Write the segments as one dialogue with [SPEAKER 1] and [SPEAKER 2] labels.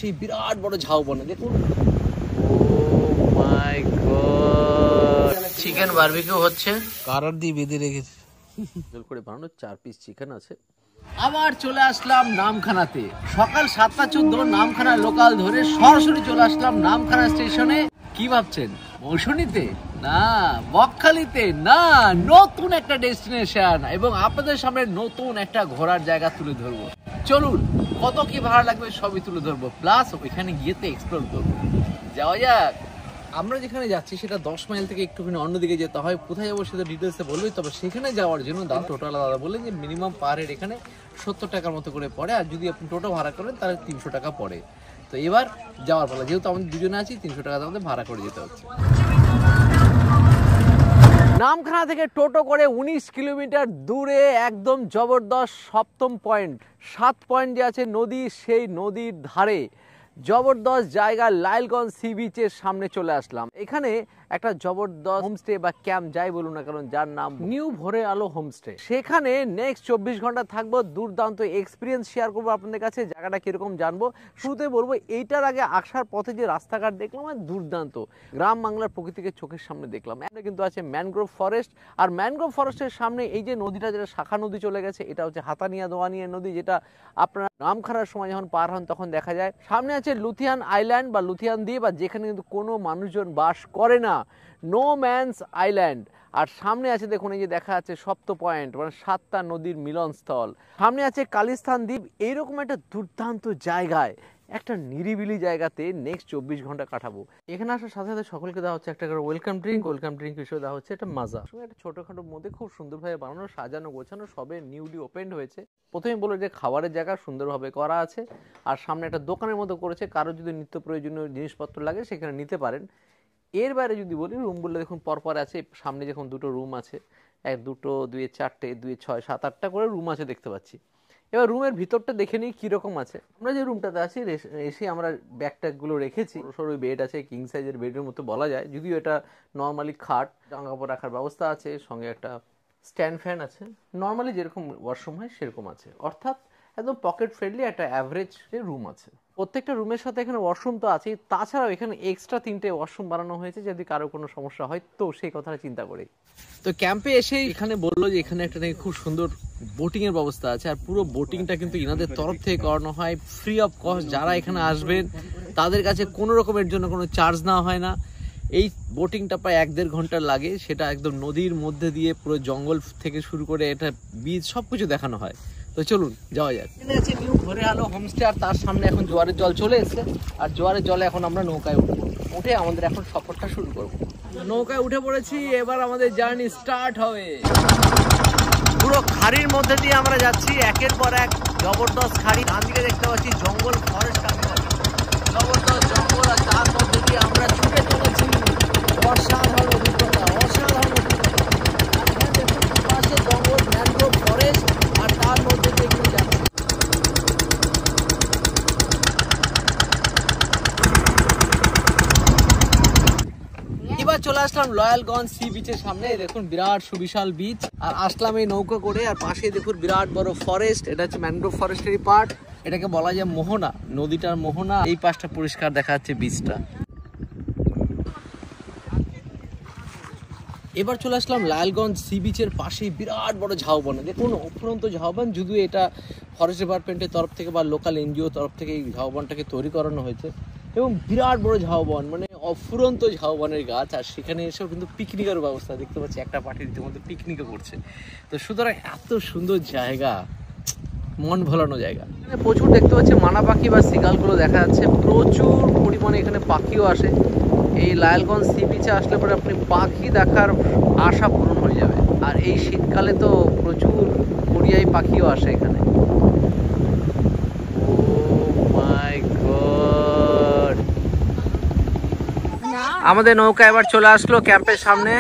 [SPEAKER 1] পাশেই বিরাট বড় ঝাউবন, দেখুন। ও মাই গড, চিকেন বারবিকিউ হচ্ছে, কারার দিয়ে বেঁধে রেখেছে করে বানানো 4 পিস চিকেন আছে। আবার চলে আসলাম নামখানাতে, সকাল 7:14 নামখানা লোকাল ধরে সরাসরি চলে আসলাম নামখানা স্টেশনে। কি ভাবছেন, মৌসুমীতে না, বকখালিতে না, নতুন একটা ডেস্টিনেশন এবং আপনাদের সামনে নতুন একটা ঘোরার জায়গা তুলে ধরবো। চলুন, কত কি ভাড়া লাগবে সবই তুলে ধরবো, প্লাস ওইখানে গিয়েতে এক্সপ্লোর করবো। যাওয়া যাক। আমরা যেখানে যাচ্ছি সেটা 10 মাইল থেকে একটুখানি অন্যদিকে যেতে হয়, কোথায় যাবো সেটা ডিটেলসে বলবে। তবে সেখানে যাওয়ার জন্য দাম টোটাল দাদা বললেন যে মিনিমাম পার হেড এখানে 70 টাকার মতো করে পড়ে, আর যদি আপনি টোটো ভাড়া করেন তাহলে 300 টাকা পড়ে। তো এবার যাওয়ার ফলে যেহেতু আমাদের দুজনে আছি, 300 টাকা আমাদের ভাড়া করে যেতে হচ্ছে। নামখানা থেকে টোটো করে 19 কিলোমিটার দূরে একদম জবরদস্ত সপ্তম পয়েন্ট, 7 পয়েন্ট যে আছে নদী, সেই নদীর ধারে জবরদস্ত জায়গা লাইলগঞ্জ সি বিচের সামনে চলে আসলাম। এখানে একটা জবরদস্ত হোমস্টে বা ক্যাম্প যাই বলুন না কারণ, যার নাম নিউ ভোরে আলো হোমস্টে। সেখানে নেক্সট 24 ঘন্টা থাকবো, দুর্দান্ত এক্সপিরিয়েন্স শেয়ার করবো আপনাদের কাছে, জায়গাটা কিরকম জানবো। শুরুতে বলবো এইটার আগে আসার পথে যে রাস্তাঘাট দেখলাম দুর্দান্ত, গ্রাম বাংলার প্রকৃতিকে চোখের সামনে দেখলাম। এখানে কিন্তু আছে ম্যানগ্রোভ ফরেস্ট, আর ম্যানগ্রোভ ফরেস্টের সামনে এই যে নদীটা, যেটা শাখা নদী চলে গেছে, এটা হচ্ছে হাতানিয়া দোয়ানিয়া নদী, যেটা আপনারা নামখানার সময় যখন পার হন তখন দেখা যায়। সামনে আছে লুথিয়ান আইল্যান্ড বা লুথিয়ান দ্বীপ, আর যেখানে কিন্তু কোনো মানুষজন বাস করে না, নো ম্যানস আইল্যান্ড। আর সামনে আছে দেখুন, এই যে দেখা যাচ্ছে সপ্ত পয়েন্ট, মানে 7টা নদীর মিলনস্থল। সামনে আছে কালিস্তান দ্বীপ। এইরকম একটা দুর্দান্ত জায়গায়, একটা নিরিবিলি জায়গাতে নেক্সট 24 ঘন্টা কাটাবো। এখানে আসার সাথে সাথে সকলকে দেওয়া হচ্ছে একটা করে ওয়েলকাম ড্রিঙ্ক। ওয়েলকাম ড্রিঙ্ক হিসেবে দেওয়া হচ্ছে একটা মাজা, একটা ছোটখাটোর মধ্যে খুব সুন্দরভাবে বানানো, সাজানো গোছানো, সবে নিউলি ওপেন্ড হয়েছে। প্রথমে বলো যে খাবারের জায়গা সুন্দরভাবে করা আছে, আর সামনে একটা দোকানের মতো করেছে, কারো যদি নিত্য প্রয়োজনীয় জিনিসপত্র লাগে সেখানে নিতে পারেন। এর বাইরে যদি বলি, রুমগুলো দেখুন পরপর আছে, সামনে যখন দুটো রুম আছে, 1 2 2 4 2 6 7 8টা করে রুম আছে দেখতে পাচ্ছি। এবার রুমের ভিতরটা দেখে নিই কীরকম আছে। আমরা যে রুমটাতে আছি এসে আমরা ব্যাগ ট্যাগগুলো রেখেছি, সরু বেড আছে, কিং সাইজের বেডের মতো বলা যায়, যদিও এটা নর্মালি খাট, জামা কাপড় রাখার ব্যবস্থা আছে, সঙ্গে একটা স্ট্যান্ড ফ্যান আছে, নর্মালি যেরকম ওয়াশরুম হয় সেরকম আছে, অর্থাৎ একদম পকেট ফ্রেন্ডলি একটা অ্যাভারেজ রুম আছে। প্রত্যেকটা রুমের সাথে এখানে ওয়াশরুম তো আছেই, তাছাড়াও এখানে এক্সট্রা 3টে ওয়াশরুম বানানো হয়েছে যদি কারো কোনো সমস্যা হয় তো সেই কথাটা চিন্তা করেই। তো ক্যাম্পে এসে এখানে বললো যে এখানে একটা নাকি খুব সুন্দর বোটিং এর ব্যবস্থা আছে, আর পুরো বোটিংটা কিন্তু ইনাদের তরফ থেকে করানো হয় ফ্রি অফ কস্ট। যারা এখানে আসবেন তাদের কাছে কোনো রকমের জন্য কোনো চার্জ নেওয়া হয় না। এই বোটিংটা প্রায় 1-1.5 ঘন্টা লাগে, সেটা একদম নদীর মধ্যে দিয়ে পুরো জঙ্গল থেকে শুরু করে এটা বীজ সবকিছু দেখানো হয়। তো চলুন যাওয়া যাক। এখানে আছে নিউ ভোরে আলো হোমস্টে, আর তার সামনে এখন জোয়ারের জল চলে এসেছে, আর জোয়ারের জলে এখন আমরা নৌকায় উঠে আমাদের এখন সফরটা শুরু করব। নৌকায় উঠে পড়েছি, এবার আমাদের জার্নি স্টার্ট হবে। পুরো খাড়ির মধ্যে দিয়ে আমরা যাচ্ছি, একের পর এক জবরদস্ত খাড়ি। ডান দিকে দেখতে পাচ্ছি জঙ্গল, ফরেস্ট, জবরদস্ত জঙ্গল, আর তার মধ্যে দিয়ে আমরা ছুটে চলেছি। অসাধারণ অভিজ্ঞতা, অসাধারণ অভিজ্ঞতা। এখানে দেখুন পাশে জঙ্গল, ম্যানগ্রোভ ফরেস্ট, আর তার মধ্যে দিয়ে এগিয়ে যাচ্ছি। এবার চলে আসলাম লাইলগঞ্জ সি বিচের সামনে, দেখুন বিরাট সুবিশাল বিচ, আর আসলাম এই নৌকা করে, আর পাশে দেখুন বিরাট বড় ফরেস্ট, এটা হচ্ছে ম্যানগ্রোভ ফরেস্টেরই পার্ট, এটাকে বলা যায় মোহনা, নদীটার মোহনা। এই পাশটা পরিষ্কার দেখা যাচ্ছে বিচটা। এবার চলে আসলাম লাইলগঞ্জ সি বিচের পাশেই বিরাট বড় ঝাউবন, দেখুন অফুরন্ত ঝাউবন, যদিও এটা ফরেস্ট ডিপার্টমেন্টের তরফ থেকে বা লোকাল এনজিও তরফ থেকে এই ঝাউবনটাকে তৈরি করানো হয়েছে, এবং বিরাট বড় ঝাউবন, মানে অফুরন্ত ঝাউবনের গাছ। আর সেখানে এসেও কিন্তু পিকনিকের ব্যবস্থা দেখতে পাচ্ছি, একটা পার্টির ইতিমধ্যে পিকনিকও করছে। তো সুতরাং এত সুন্দর জায়গা, মন ভোলানো জায়গা। এখানে প্রচুর দেখতে পাচ্ছি মানা পাখি বা সিগালগুলো দেখা যাচ্ছে, প্রচুর পরিমাণে এখানে পাখিও আসে। এই লাইলগঞ্জ সি বিচে আসলে পরে আপনি পাখি দেখার আশা পূরণ হয়ে যাবে। আর এই শীতকালে তো প্রচুর পরিযায়ী পাখিও আসে এখানে। আমাদের নৌকা এবার চলে আসলো ক্যাম্পের সামনে,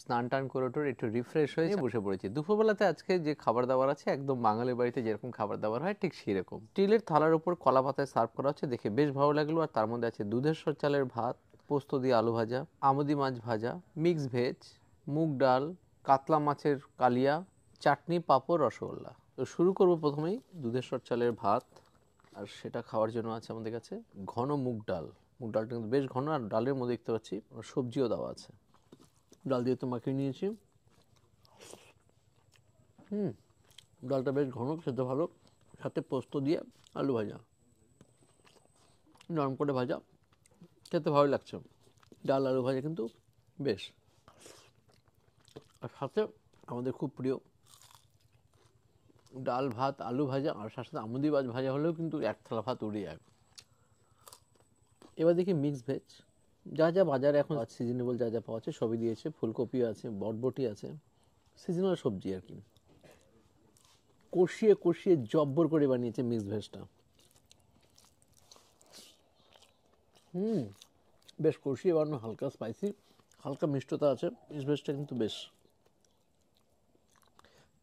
[SPEAKER 1] স্নান টান করে একটু রিফ্রেশ হয়ে বসে পড়েছি। দুপুরবেলাতে আজকে যে খাবার দাবার আছে একদম বাঙালি বাড়িতে যেরকম খাবার দাবার হয় ঠিক সেরকম, স্টিলের থালার উপর কলা পাতায় সার্ভ করা হচ্ছে, দেখে বেশ ভালো লাগলো। আর তার মধ্যে আছে দুধেশ্বর চালের ভাত, পোস্ত দিয়ে আলু ভাজা, আমুদি মাছ ভাজা, মিক্স ভেজ, মুগ ডাল, কাতলা মাছের কালিয়া, চাটনি, পাঁপড়, রসগোল্লা। তো শুরু করবো প্রথমেই দুধেশ্বর চালের ভাত আর সেটা খাওয়ার জন্য আছে আমাদের কাছে ঘন মুগ ডাল। মুগ ডালটা কিন্তু বেশ ঘন, আর ডালের মধ্যে দেখতে পাচ্ছি সবজিও দেওয়া আছে। ডাল দিয়ে তো মাখিয়ে নিয়েছি। ডালটা বেশ ঘন, খেতে ভালো। সাথে পোস্ত দিয়ে আলু ভাজা, নরম করে ভাজা, খেতে ভালো লাগছে। ডাল আলু ভাজা কিন্তু বেশ। আর সাথে আমাদের খুব প্রিয় ডাল ভাত আলু ভাজা, আর সাথে আমুদি মাছ ভাজা হলেও কিন্তু এক থালা ভাত উড়ে যায়। এবার দেখি মিক্স ভেজ, যা যা বাজারে এখন সিজনেবল যা যা পাওয়া আছে সবই দিয়েছে। ফুলকপি আছে, বটবটি আছে, সিজনাল সবজি আর কি। কষিয়ে কষিয়ে জব্বর করে বানিয়েছে মিক্স ভেজটা। বেশ কষিয়ে বানানো, হালকা স্পাইসি, হালকা মিষ্টতা আছে। মিক্স ভেজটা কিন্তু বেশ।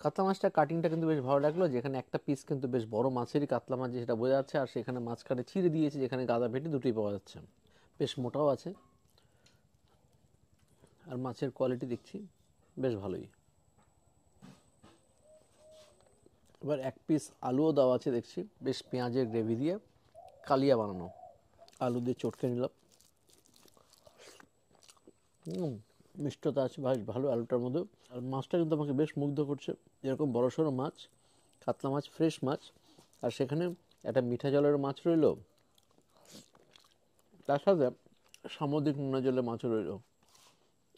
[SPEAKER 1] কাতলা মাছটা কাটিংটা কিন্তু বেশ ভালো লাগলো, যেখানে একটা পিস কিন্তু বেশ বড় মাছেরই কাতলা মাছ সেটা বোঝা যাচ্ছে, আর সেখানে মাঝখানে চিড়ে দিয়েছে, যেখানে গাদা ভেটি দুটোই পাওয়া যাচ্ছে। বেশ মোটাও আছে, আর মাছের কোয়ালিটি দেখছি বেশ ভালোই। এবার এক পিস আলুও দেওয়া আছে দেখছি, বেশ পেঁয়াজের গ্রেভি দিয়ে কালিয়া বানানো। আলু দিয়ে চটকে নিলাম। মিষ্টতা আছে ভাই ভালো আলুটার মধ্যে। আর মাছটা কিন্তু আমাকে বেশ মুগ্ধ করছে। যেরকম বড়সড় মাছ, কাতলা মাছ, ফ্রেশ মাছ, আর সেখানে একটা মিঠা জলের মাছ রইল, তার সাথে সামুদ্রিক নোনা জলের মাছও রইল।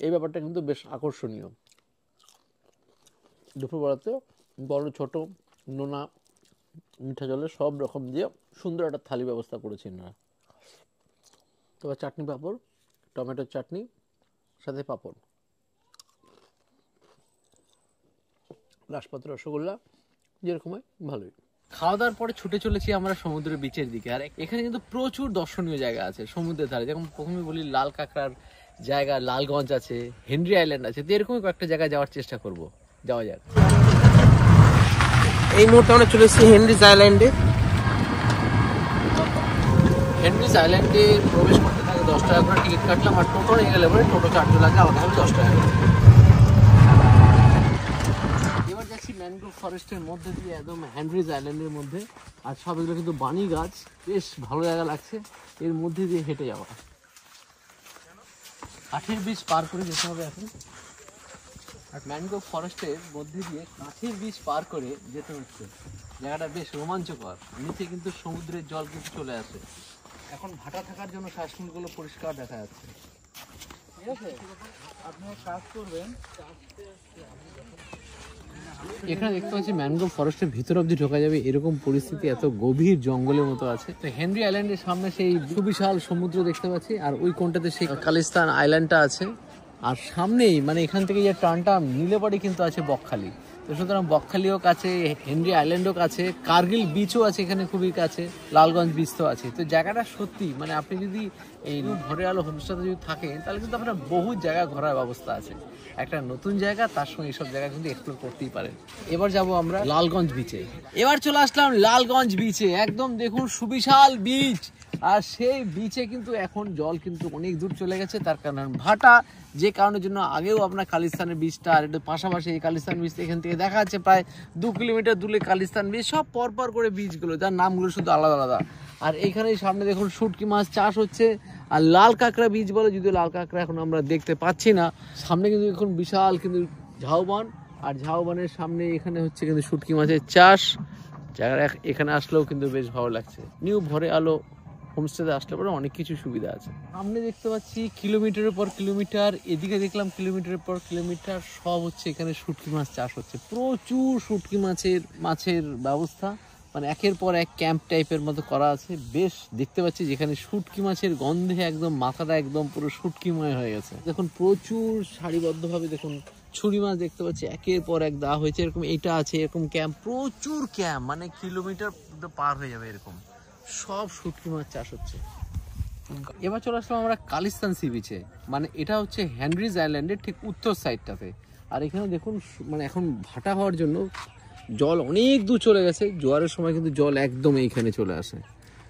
[SPEAKER 1] এই ব্যাপারটা কিন্তু বেশ আকর্ষণীয়। দুপুরবেলাতে বড় ছোট নোনা মিঠা জলের সব রকম দিয়ে সুন্দর একটা থালি ব্যবস্থা করেছি না। তবে চাটনি পাঁপড়, টমেটোর চাটনি সাথে পাঁপড়, লাশপাতি রসগোল্লা, যেরকম হয় ভালোই। খাওয়া দাওয়ার পরে ছুটে চলেছি আমরা সমুদ্রের বিচের দিকে। আর এখানে কিন্তু প্রচুর দর্শনীয় জায়গা আছে সমুদ্রের ধারে। যেমন প্রথমে বলি লাল কাঁকড়ার জায়গা, লালগঞ্জ আছে, হেনরি আইল্যান্ড আছে। তো এরকমই কয়েকটা জায়গায় যাওয়ার চেষ্টা করব, যাওয়া যাক।
[SPEAKER 2] এই মুহূর্তে আমরা চলে এসেছি হেনরিজ আইল্যান্ডে।
[SPEAKER 1] হেনরিজ আইল্যান্ডে প্রবেশ করতে থাকে 10 টাকা করে টিকিট কাটলাম, আর টোটো নিয়ে গেলে পরে টোটো চার্জ লাগে আলাদাভাবে 10 টাকা করে। এবার যাচ্ছি ম্যানগ্রোভ ফরেস্টের মধ্যে দিয়ে একদম হেনরিজ আইল্যান্ডের মধ্যে। আর সব এগুলো কিন্তু বানি গাছ, বেশ ভালো জায়গা লাগছে এর মধ্যে দিয়ে হেঁটে যাওয়া। কাঠের বীজ পার করে যেতে হবে এখন। আর ম্যানগ্রোভ ফরেস্টের মধ্যে দিয়ে কাঠের বীজ পার করে যেতে হচ্ছে। জায়গাটা বেশ রোমাঞ্চকর। নিচে কিন্তু সমুদ্রের জল কিন্তু চলে আসে। এখন ভাটা থাকার জন্য শ্বাসমূলগুলো পরিষ্কার দেখা যাচ্ছে। ঠিক আছে, আপনি কাজ করবেন। এখানে দেখতে পাচ্ছি ম্যানগ্রোভ ফরেস্টের ভিতর অব্দি ঢোকা যাবে এরকম পরিস্থিতি, এত গভীর জঙ্গলের মতো আছে। তো হেনরি আইল্যান্ডের সামনে সেই সুবিশাল সমুদ্র দেখতে পাচ্ছি, আর ওই কোণটাতে সেই খালিস্তান আইল্যান্ডটা আছে। আর সামনেই মানে এখান থেকে যে টানটা নিলে পরে কিন্তু আছে বকখালি। তো সুতরাং বকখালিও কাছে, হেনরি আইল্যান্ডও কাছে, কার্গিল বিচও আছে এখানে খুবই কাছে, লালগঞ্জ বিচ তো আছে। তো জায়গাটা সত্যি মানে আপনি যদি এই ভোরের আলো হোমস্টেতে যদি থাকেন তাহলে কিন্তু আপনার বহু জায়গা ঘোরার ব্যবস্থা আছে। একটা নতুন জায়গা, তার সঙ্গে এইসব জায়গা কিন্তু এক্সপ্লোর করতেই পারেন। এবার যাব আমরা লালগঞ্জ বিচে। এবার চলে আসলাম লালগঞ্জ বিচে। একদম দেখুন সুবিশাল বিচ, আর সেই বিচে কিন্তু এখন জল কিন্তু অনেক দূর চলে গেছে। তার কারণ ভাটা, যে কারণের জন্য আগেও আপনার খালিস্তানের বীজটা আর একটু পাশাপাশি এই খালিস্তান বীজ এখান থেকে দেখা যাচ্ছে প্রায় 2 কিলোমিটার দূরে খালিস্তান বীজ, সব পরপর করে বীজগুলো, যার নামগুলো শুধু আলাদা আলাদা। আর এইখানে সামনে দেখুন শুটকি মাছ চাষ হচ্ছে, আর লাল কাঁকড়া বীজ বলে, যদিও লাল কাঁকড়া এখন আমরা দেখতে পাচ্ছি না। সামনে কিন্তু এখন বিশাল কিন্তু ঝাউবন, আর ঝাউবনের সামনে এখানে হচ্ছে কিন্তু শুটকি মাছের চাষ। জায়গাটা এখানে আসলেও কিন্তু বেশ ভালো লাগছে। নিউ ভোরে আলো হোমস্টেতে আসলে পরে অনেক কিছু সুবিধা আছে। সামনে দেখতে পাচ্ছি কিলোমিটারের পর কিলোমিটার, এদিকে দেখলাম কিলোমিটারের পর কিলোমিটার, সব হচ্ছে এখানে শুটকি মাছ চাষ হচ্ছে। প্রচুর শুটকি মাছের ব্যবস্থা, মানে একের পর এক ক্যাম্প টাইপের মতো করা আছে। বেশ দেখতে পাচ্ছি যেখানে শুটকি মাছের গন্ধে একদম মাথাটা একদম পুরো শুটকিময় হয়ে গেছে। দেখুন প্রচুর সারিবদ্ধভাবে দেখুন ছুরি মাছ দেখতে পাচ্ছি, একের পর এক দেওয়া হয়েছে। এরকম এটা আছে, এরকম ক্যাম্প, প্রচুর ক্যাম্প, মানে কিলোমিটার পার হয়ে যাবে এরকম, সব শুটকি মাছ চাষ হচ্ছে। এবার চলে আসলাম আমরা কালিস্তান সি বিচে, মানে এটা হচ্ছে হেনরিজ আইল্যান্ডের ঠিক উত্তর সাইডটাতে। আর এখানে দেখুন মানে এখন ভাটা হওয়ার জন্য জল অনেক দূর চলে গেছে। জোয়ারের সময় কিন্তু জল একদম এইখানে চলে আসে।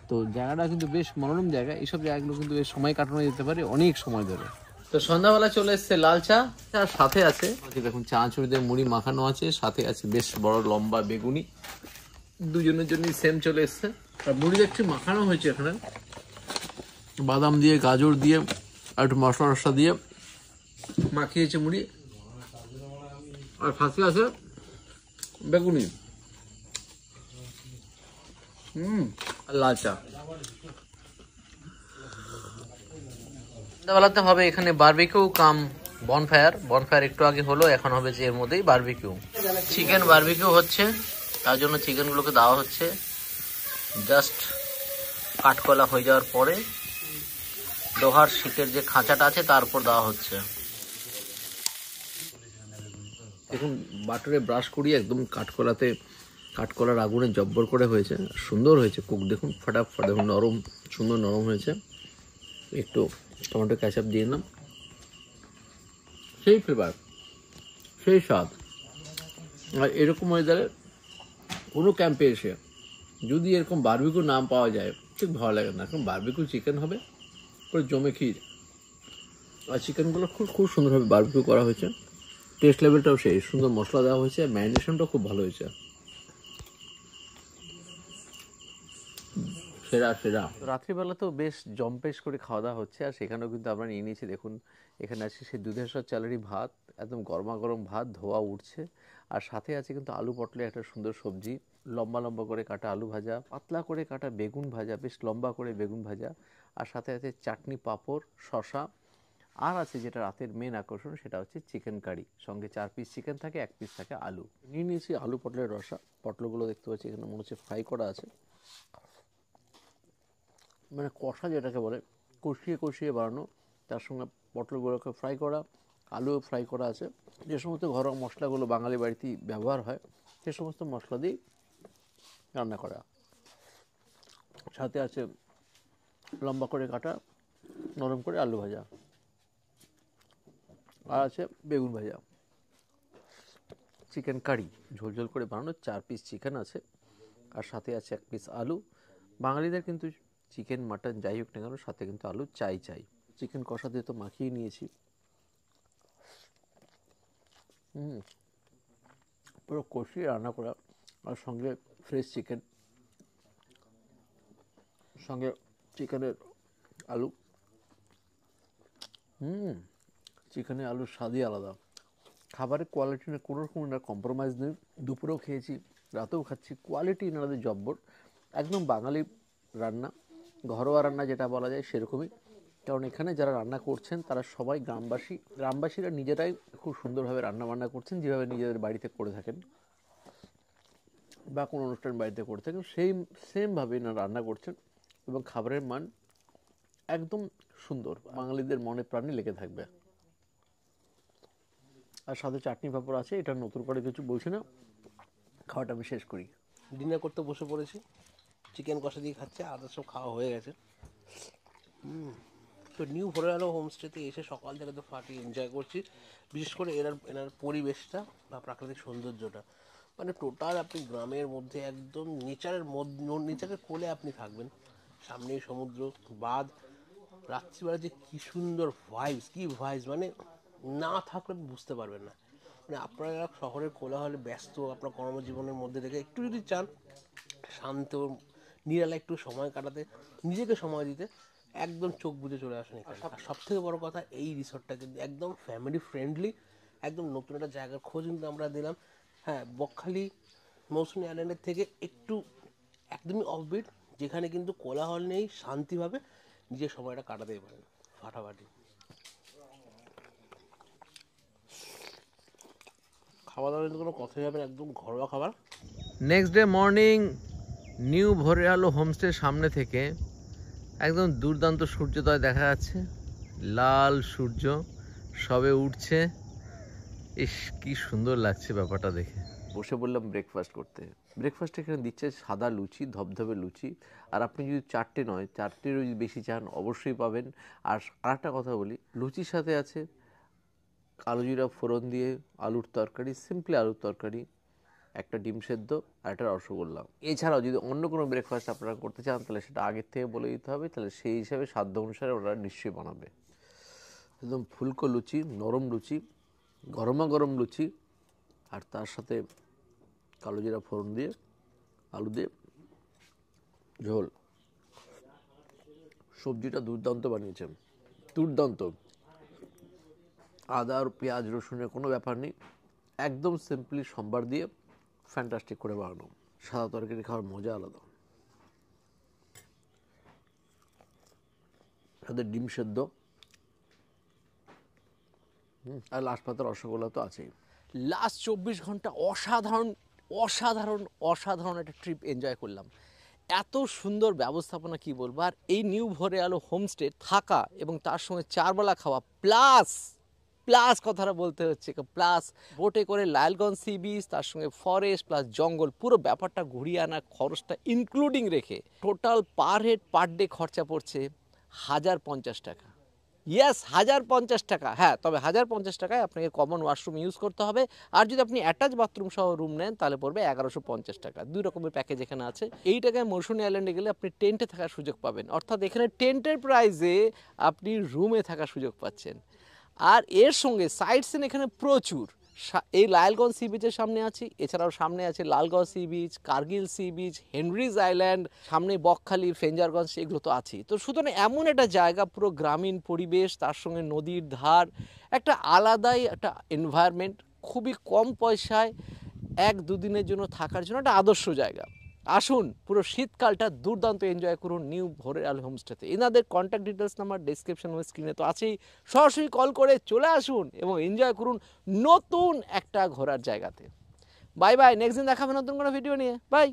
[SPEAKER 1] তো জায়গাটা কিন্তু বেশ মনোরম জায়গা। এইসব জায়গাগুলো কিন্তু বেশ সময় কাটানো যেতে পারে অনেক সময় ধরে। তো সন্ধ্যাবেলা চলে এসছে লাল চা, আর সাথে আছে দেখুন চানাচুর দিয়ে মুড়ি মাখানো আছে, সাথে আছে বেশ বড় লম্বা বেগুনি, দুজনের জন্যই সেম চলে এসছে। আর মুড়ি দেখছি মাখানো হয়েছে এখানে, বাদাম দিয়ে, গাজর দিয়ে আর একটু মশলা টশলা দিয়ে মাখিয়েছে মুড়ি। আর ফাঁসি আছে বেগুনি, আর লাল চা। সন্ধ্যাবেলাতে হবে এখানে বারবিকিউ কাম বনফায়ার একটু আগে হলো, এখন হবে যে এর মধ্যেই বারবিকিউ, চিকেন বারবিকিউ হচ্ছে। তার জন্য চিকেনগুলোকে দেওয়া হচ্ছে, জাস্ট কাঠকলা হয়ে যাওয়ার পরে লোহার শিকের যে খাঁচাটা আছে তার উপর দেওয়া হচ্ছে। দেখুন বাটারে ব্রাশ করিয়ে একদম কাঠকলার আগুনে জব্বর করে হয়েছে, সুন্দর হয়েছে কুক। দেখুন ফটাফট, দেখুন নরম, সুন্দর নরম হয়েছে। একটু টমেটো ক্যাচআপ দিয়ে নিলাম, সেই ফ্লেভার, সেই স্বাদ। আর এরকম ওয়েদারে কোনো ক্যাম্পে এসে যদি এরকম বারবিকিউ নাম পাওয়া যায় ঠিক ভালো লাগে না। এখন বারবিকিউ চিকেন হবে পুরো জমে ক্ষীর, আর চিকেনগুলো খুব সুন্দরভাবে বারবিকিউ করা হয়েছে। টেস্ট লেভেলটাও সেই সুন্দর, মশলা দেওয়া হয়েছে, ম্যারিনেশনটাও খুব ভালো হয়েছে, সেরা। রাত্রিবেলাতেও বেশ জম্পেশ করে খাওয়া দাওয়া হচ্ছে, আর সেখানেও কিন্তু আমরা নিয়ে নিয়েছি। দেখুন এখানে আছে সেই দুধের স্বাদ চালেরই ভাত, একদম গরমাগরম ভাত, ধোয়া উঠছে। আর সাথে আছে কিন্তু আলু পটলের একটা সুন্দর সবজি, লম্বা লম্বা করে কাটা আলু ভাজা, পাতলা করে কাটা বেগুন ভাজা, বেশ লম্বা করে বেগুন ভাজা, আর সাথে আছে চাটনি, পাঁপড়, শসা। আর আছে যেটা রাতের মেন আকর্ষণ, সেটা হচ্ছে চিকেন কারি, সঙ্গে 4 পিস চিকেন থাকে, 1 পিস থাকে আলু। নিয়ে নিয়েছি আলু পটলের রসা। পটলগুলো দেখতে পাচ্ছি এখানে মনে হচ্ছে ফ্রাই করা আছে, মানে কষা যেটাকে বলে, কষিয়ে বানানো। তার সঙ্গে পটলগুলোকে ফ্রাই করা, আলুও ফ্রাই করা আছে। যে সমস্ত ঘরোয়া মশলাগুলো বাঙালি বাড়িতেই ব্যবহার হয়, সে সমস্ত মশলা দিয়ে রান্না করা। সাথে আছে লম্বা করে কাটা নরম করে আলু ভাজা, আর আছে বেগুন ভাজা। চিকেন কারি ঝোল করে বানানো, 4 পিস চিকেন আছে, আর সাথে আছে 1 পিস আলু। বাঙালিদের কিন্তু চিকেন মাটন যাই হোক না কেন সাথে কিন্তু আলু চাই। চিকেন কষা দিয়ে তো মাখিয়ে নিয়েছি, পুরো কষিয়ে রান্না করা, আর সঙ্গে ফ্রেশ চিকেন, সঙ্গে চিকেনের আলু। চিকেনের আলুর স্বাদই আলাদা। খাবারের কোয়ালিটি নিয়ে কোনো রকম না কম্প্রোমাইজ নেই। দুপুরেও খেয়েছি, রাতেও খাচ্ছি, কোয়ালিটি এনাদের জব্বর। একদম বাঙালি রান্না, ঘরোয়া রান্না যেটা বলা যায় সেরকমই। কারণ এখানে যারা রান্না করছেন তারা সবাই গ্রামবাসীরা নিজেরাই খুব সুন্দরভাবে রান্না বান্না করছেন, যেভাবে নিজেদের বাড়িতে করে থাকেন বা কোনো অনুষ্ঠান বাড়িতে করে থাকেন, সেমভাবে এনারা রান্না করছেন, এবং খাবারের মান একদম সুন্দর, বাঙালিদের মনে প্রাণে লেগে থাকবে। আর সাথে চাটনি পাঁপড় আছে, এটা নতুন করে কিছু বলছি না, খাওয়াটা আমি শেষ করি।
[SPEAKER 2] ডিনার করতে বসে পড়েছি, চিকেন কষা দিয়ে খাচ্ছে, আদার সব খাওয়া হয়ে গেছে। তো নিউ ভোরআলো হোমস্টেতে এসে সকাল থেকে তো ফাটি এনজয় করছি। বিশেষ করে এনার পরিবেশটা বা প্রাকৃতিক সৌন্দর্যটা, মানে টোটাল আপনি গ্রামের মধ্যে একদম নেচারের কোলে আপনি থাকবেন। সামনেই সমুদ্র, বাঁধ, রাত্রিবেলা যে কী সুন্দর ভাইবস, মানে না থাকলে বুঝতে পারবেন না। মানে আপনারা শহরের কোলাহলে ব্যস্ত আপনার কর্মজীবনের মধ্যে থেকে একটু যদি চান শান্ত নিরালা একটু সময় কাটাতে, নিজেকে সময় দিতে, একদম চোখ বুজে চলে আসুন এখানে। আর সব থেকে বড় কথা, এই রিসর্টটা কিন্তু একদম ফ্যামিলি ফ্রেন্ডলি, একদম নতুন একটা জায়গার খোঁজ কিন্তু আমরা দিলাম। হ্যাঁ, বকখালি মৌসুমী আইল্যান্ডের থেকে একটু একদমই অফবিট, যেখানে কিন্তু কোলাহল নেই, শান্তিভাবে নিজের সময়টা কাটাতেই পারেন ফাটাফাটি। খাওয়া দাওয়া কিন্তু কোনো কথাই হবে না, একদম ঘরোয়া খাবার।
[SPEAKER 1] নেক্সট ডে মর্নিং নিউ ভোরআলো হোমস্টের সামনে থেকে একদম দুর্দান্ত সূর্যোদয় দেখা যাচ্ছে, লাল সূর্য সবে উঠছে। ইস কি সুন্দর লাগছে ব্যাপারটা দেখে। বসে বললাম ব্রেকফাস্ট করতে। ব্রেকফাস্ট এখানে দিচ্ছে সাদা লুচি, ধবধবে লুচি। আর আপনি যদি 4টে নয় 4টের যদি বেশি চান অবশ্যই পাবেন। আর আরেকটা কথা বলি, লুচির সাথে আছে কালো জিরা ফোড়ন দিয়ে আলুর তরকারি, সিম্পলি আলুর তরকারি, একটা ডিম সেদ্ধ আর একটা রসগোল্লা। এছাড়াও যদি অন্য কোনো ব্রেকফাস্ট আপনারা করতে চান তাহলে সেটা আগের থেকে বলে দিতে হবে, তাহলে সেই হিসাবে সাধ্য অনুসারে ওরা নিশ্চয়ই বানাবে। একদম ফুলকো লুচি, নরম লুচি, গরমা গরম লুচি, আর তার সাথে কালো জিরা ফোড়ন দিয়ে আলু দিয়ে ঝোল, সবজিটা দুর্দান্ত বানিয়েছে, দুর্দান্ত। আদা আর পেঁয়াজ রসুনের কোনো ব্যাপার নেই, একদম সিম্পলি সম্বার দিয়ে ফ্যান্টাস্টিক করে বানানো। সাদা তরকারি খাওয়ার মজা আলাদা। সাথে ডিম সেদ্ধ, আর লাস্ট পাতার রসগোল্লা তো আছেই। লাস্ট 24 ঘন্টা অসাধারণ অসাধারণ অসাধারণ একটা ট্রিপ এনজয় করলাম। এত সুন্দর ব্যবস্থাপনা কি বলবো। আর এই নিউ ভোরে আলো হোমস্টে থাকা এবং তার সঙ্গে 4 বেলা খাওয়া প্লাস প্লাস কথাটা বলতে হচ্ছে প্লাস বোটে করে লালগঞ্জ সি বিচ, তার সঙ্গে ফরেস্ট প্লাস জঙ্গল, পুরো ব্যাপারটা ঘুরিয়ে আনার খরচটা ইনক্লুডিং রেখে total per head per day খরচা পড়ছে 1050 টাকা। ইয়েস, 1050 টাকা। হ্যাঁ, তবে 1050 টাকায় আপনাকে কমন ওয়াশরুম ইউজ করতে হবে। আর যদি আপনি অ্যাটাচ বাথরুম সহ রুম নেন তাহলে পড়বে 1150 টাকা। 2 রকমের প্যাকেজ এখানে আছে। এই টাকায় মৌসুমী আইল্যান্ডে গেলে আপনি টেন্টে থাকার সুযোগ পাবেন, অর্থাৎ এখানে টেন্টের প্রাইসে আপনি রুমে থাকার সুযোগ পাচ্ছেন। আর এর সঙ্গে সাইট সিন এখানে প্রচুর। এই লালগঞ্জ সি বিচের সামনে আছি, এছাড়াও সামনে আছে Lalganj sea beach, Kargil sea beach, Henry's island, সামনে বকখালি, ফেঞ্জারগঞ্জ, এগুলো তো আছেই। তো সুতরাং এমন একটা জায়গা, পুরো গ্রামীণ পরিবেশ, তার সঙ্গে নদীর ধার, একটা আলাদাই একটা এনভায়রনমেন্ট, খুবই কম পয়সায় 1-2 দিনের জন্য থাকার জন্য একটা আদর্শ জায়গা। আসুন, পুরো শীতকালটা দুর্দান্ত এনজয় করুন নিউ ভোরের আলো হোমস্টেতে। এনাদের কন্ট্যাক্ট ডিটেলস নাম্বার ডেসক্রিপশন ও স্ক্রিনে তো আছেই। সরাসরি কল করে চলে আসুন এবং এনজয় করুন নতুন একটা ঘোরার জায়গাতে। বাই বাই, নেক্সট দিন দেখাবে নতুন কোনো ভিডিও নিয়ে। বাই।